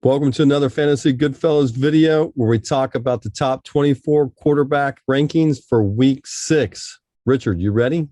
Welcome to another Fantasy Goodfellas video where we talk about the top 24 quarterback rankings for week 6. Richard, you ready?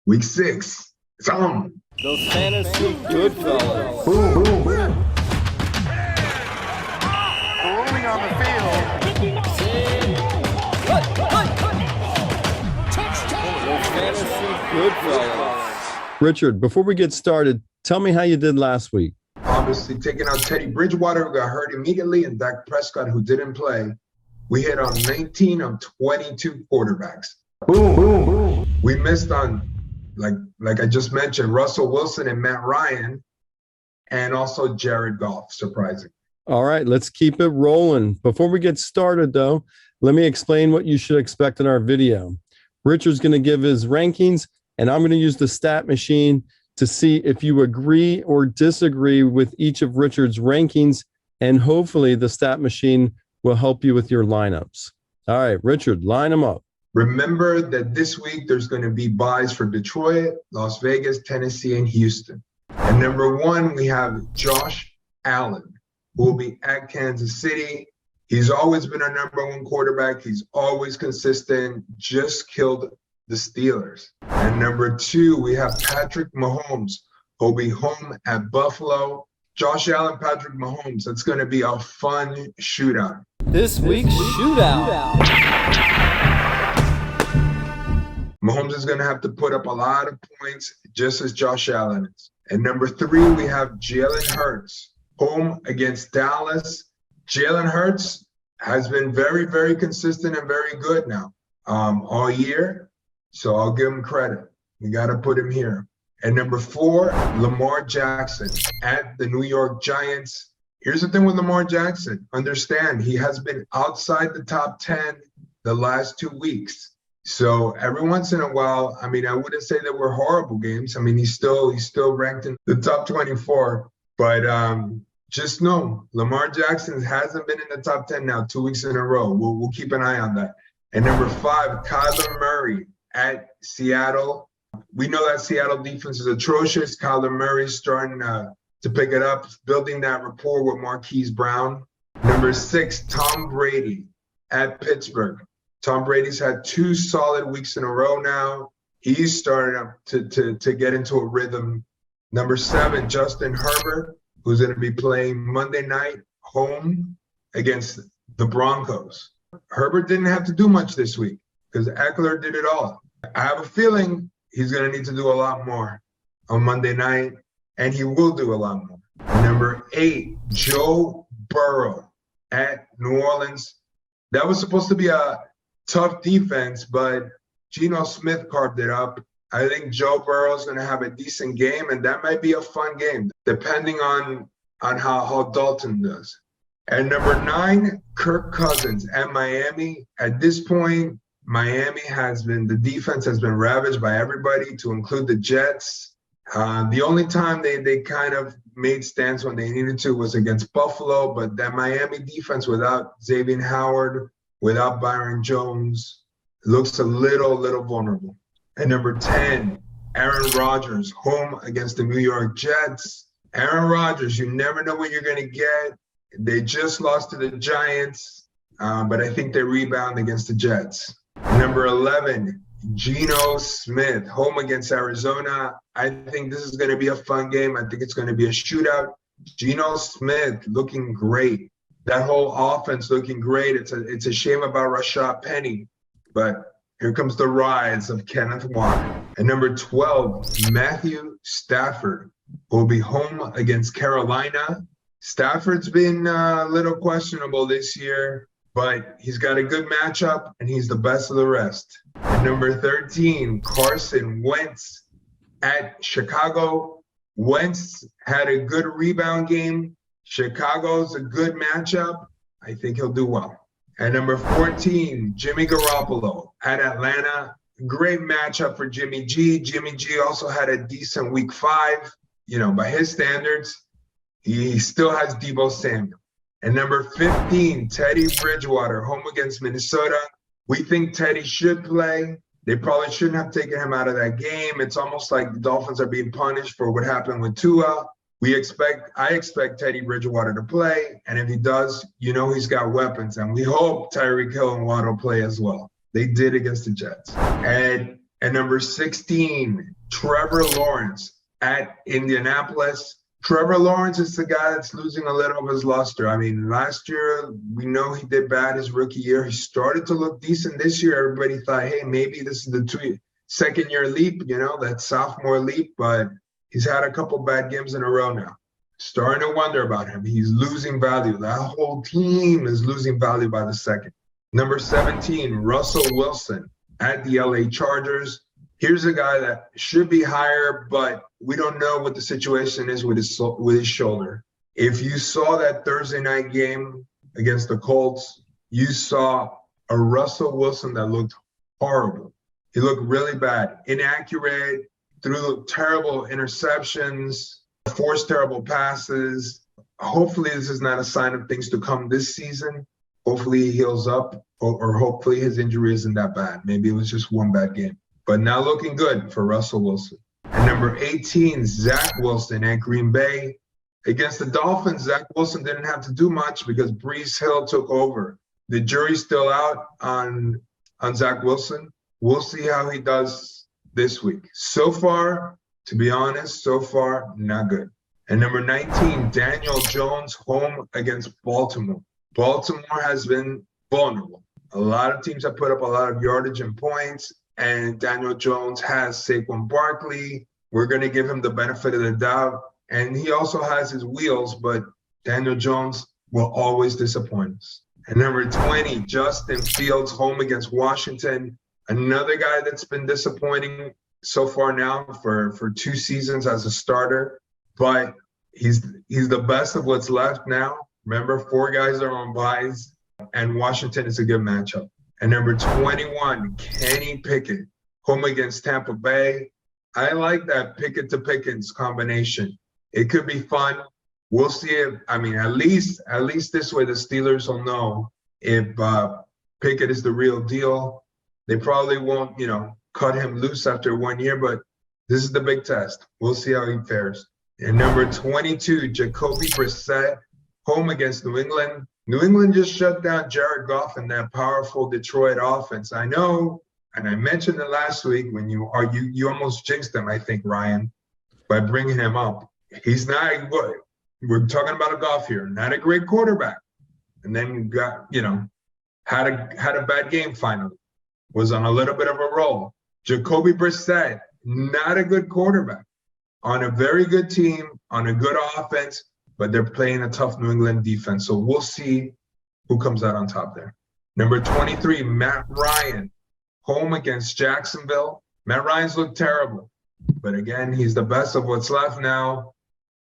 Week 6. It's on. The Fantasy Goodfellas. Boom, boom, boom. Rolling on the field. The Fantasy Goodfellas. Richard, before we get started, tell me how you did last week. Obviously, taking out Teddy Bridgewater, who got hurt immediately, and Dak Prescott, who didn't play. We hit on 19 of 22 quarterbacks. Boom, boom, boom. We missed on, like I just mentioned, Russell Wilson and Matt Ryan, and also Jared Goff, surprising. All right, let's keep it rolling. Before we get started, though, let me explain what you should expect in our video. Richard's going to give his rankings, and I'm going to use the stat machine to see if you agree or disagree with each of Richard's rankings, and hopefully the stat machine will help you with your lineups. All right, Richard, line them up. Remember that this week there's going to be buys for Detroit, Las Vegas, Tennessee, and Houston. And number 1, we have Josh Allen, who will be at Kansas City. He's always been our number 1 quarterback. He's always consistent, just killed the Steelers. And number 2, we have Patrick Mahomes, who'll be home at Buffalo. Josh Allen, Patrick Mahomes. That's going to be a fun shootout. This week's shootout. Mahomes is going to have to put up a lot of points, just as Josh Allen is. And number 3, we have Jalen Hurts, home against Dallas. Jalen Hurts has been very, very consistent and very good now all year. So I'll give him credit. We got to put him here. And number 4, Lamar Jackson at the New York Giants. Here's the thing with Lamar Jackson. Understand, he has been outside the top 10 the last 2 weeks. So every once in a while, I mean, I wouldn't say that we're horrible games. I mean, he's still ranked in the top 24. But just know, Lamar Jackson hasn't been in the top 10 now 2 weeks in a row. We'll keep an eye on that. And number 5, Kyler Murray at Seattle. We know that Seattle defense is atrocious. Kyler Murray's starting to pick it up, building that rapport with Marquise Brown. Number 6, Tom Brady at Pittsburgh. Tom Brady's had 2 solid weeks in a row now. He's starting up to get into a rhythm. Number 7, Justin Herbert, who's going to be playing Monday night home against the Broncos. Herbert didn't have to do much this week because Eckler did it all. I have a feeling he's going to need to do a lot more on Monday night, and he will do a lot more. Number 8, Joe Burrow at New Orleans. That was supposed to be a tough defense, but Geno Smith carved it up. I think Joe Burrow is going to have a decent game, and that might be a fun game, depending on how Dalton does. And number 9, Kirk Cousins at Miami. At this point, Miami the defense has been ravaged by everybody, to include the Jets. The only time they kind of made stands when they needed to was against Buffalo, but that Miami defense without Xavier Howard, without Byron Jones, looks a little vulnerable. And number 10, Aaron Rodgers, home against the New York Jets. Aaron Rodgers, you never know what you're going to get. They just lost to the Giants, but I think they rebound against the Jets. Number 11, Geno Smith, home against Arizona. I think this is going to be a fun game. I think it's going to be a shootout. Geno Smith looking great. That whole offense looking great. It's a shame about Rashad Penny, but here comes the rise of Kenneth Walker. And number 12, Matthew Stafford will be home against Carolina. Stafford's been a little questionable this year, but he's got a good matchup, and he's the best of the rest. And number 13, Carson Wentz at Chicago. Wentz had a good rebound game. Chicago's a good matchup. I think he'll do well. And number 14, Jimmy Garoppolo at Atlanta. Great matchup for Jimmy G. Jimmy G also had a decent week 5. You know, by his standards, he still has Deebo Samuel. And number 15, Teddy Bridgewater, home against Minnesota. We think Teddy should play. They probably shouldn't have taken him out of that game. It's almost like the Dolphins are being punished for what happened with Tua. I expect Teddy Bridgewater to play, and if he does, he's got weapons, and we hope Tyreek Hill and Waddle play as well. They did against the Jets. And number 16, Trevor Lawrence at Indianapolis. Trevor Lawrence is the guy that's losing a little of his luster. I mean, last year, we know he did bad his rookie year. He started to look decent this year. Everybody thought, hey, maybe this is the second-year leap, that sophomore leap, but he's had a couple bad games in a row now. Starting to wonder about him. He's losing value. That whole team is losing value by the second. Number 17, Russell Wilson at the LA Chargers. Here's a guy that should be higher, but we don't know what the situation is with his shoulder. If you saw that Thursday night game against the Colts, you saw a Russell Wilson that looked horrible. He looked really bad, inaccurate, threw terrible interceptions, forced terrible passes. Hopefully this is not a sign of things to come this season. Hopefully he heals up, or hopefully his injury isn't that bad. Maybe it was just one bad game. But not looking good for Russell Wilson. And number 18, Zach Wilson at Green Bay. Against the Dolphins, Zach Wilson didn't have to do much because Breece Hill took over. The jury's still out on Zach Wilson. We'll see how he does this week. So far, to be honest, not good. And number 19, Daniel Jones home against Baltimore. Baltimore has been vulnerable. A lot of teams have put up a lot of yardage and points, and Daniel Jones has Saquon Barkley. We're going to give him the benefit of the doubt. And he also has his wheels, but Daniel Jones will always disappoint us. And number 20, Justin Fields home against Washington. Another guy that's been disappointing so far now for 2 seasons as a starter, but he's the best of what's left now. Remember, 4 guys are on buys, and Washington is a good matchup. And number 21, Kenny Pickett, home against Tampa Bay. I like that Pickett to Pickens combination. It could be fun. We'll see if, at least this way the Steelers will know if Pickett is the real deal. They probably won't, cut him loose after 1 year, but this is the big test. We'll see how he fares. And number 22, Jacoby Brissett, home against New England. New England just shut down Jared Goff and that powerful Detroit offense. I know, and I mentioned it last week when you almost jinxed him, I think, Ryan, by bringing him up. He's not good. We're talking about a Goff here, not a great quarterback. And then got, had a bad game finally. Was on a little bit of a roll. Jacoby Brissett, not a good quarterback. On a very good team, on a good offense, but they're playing a tough New England defense. So we'll see who comes out on top there. Number 23, Matt Ryan, home against Jacksonville. Matt Ryan's looked terrible. But again, he's the best of what's left now.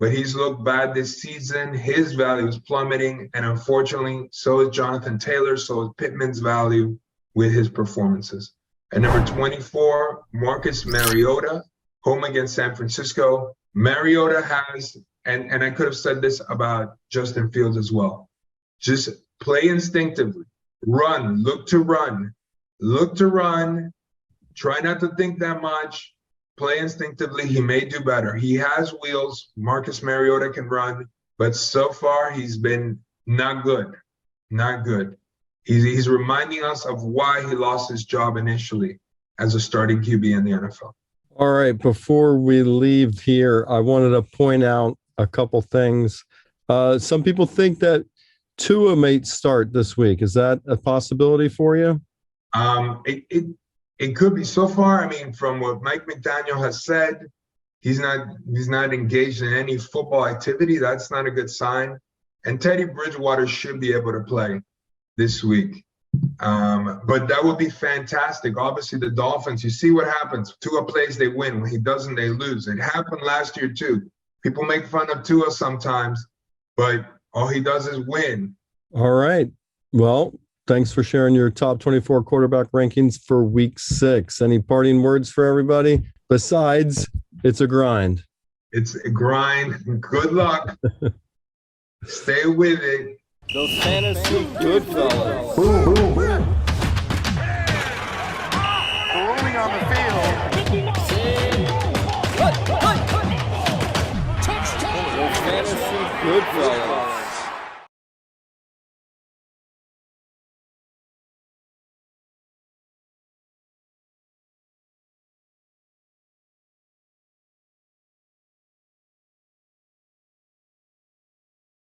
But he's looked bad this season. His value is plummeting. And unfortunately, so is Jonathan Taylor, so is Pittman's value with his performances. And number 24, Marcus Mariota, home against San Francisco. Mariota has, and I could have said this about Justin Fields as well, just play instinctively, run, look to run, try not to think that much, play instinctively. He may do better. He has wheels. Marcus Mariota can run, but so far he's been not good. He's reminding us of why he lost his job initially as a starting QB in the NFL. All right. Before we leave here, I wanted to point out a couple things. Some people think that Tua may start this week. Is that a possibility for you? It could be. So far, from what Mike McDaniel has said, he's not engaged in any football activity. That's not a good sign. And Teddy Bridgewater should be able to play this week. But that would be fantastic. Obviously, the Dolphins, you see what happens. Tua plays, they win. When he doesn't, they lose. It happened last year, too. People make fun of Tua sometimes, but all he does is win. All right. Well, thanks for sharing your top 24 quarterback rankings for week 6. Any parting words for everybody? Besides, it's a grind. It's a grind. Good luck. Stay with it. Those fantasy good fellas. Rolling on the field. Goodfellas.